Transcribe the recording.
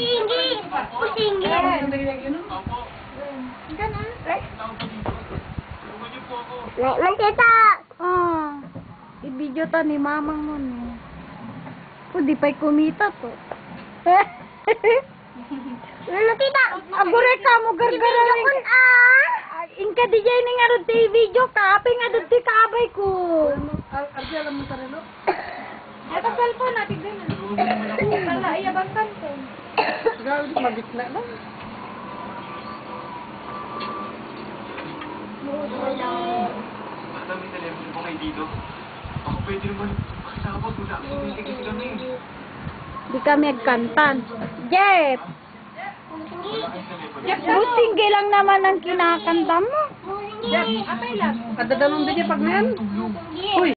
Pusinggi. Pusinggi. Magkita. I-video ta ni mamang mo ni. Di pa'y kumita to. Magkita. Agure ka mo gargara rin. Inka di jay ni nga rin ti video ka. Ape nga doon ti kaabay ko. Ardi, alam mo tarilo? Ito cellphone natin din. Kala iyabang kanto. Gawin, magitna lang. Basta may telepono po kayo dito. Ako pwede naman makasabot. Wala akong hindi kasi kami. Di kami agkantan. Jet! Busingge lang naman ang kinakanta mo. Pusinggi. Kadadalong din niya pag ngayon. Uy!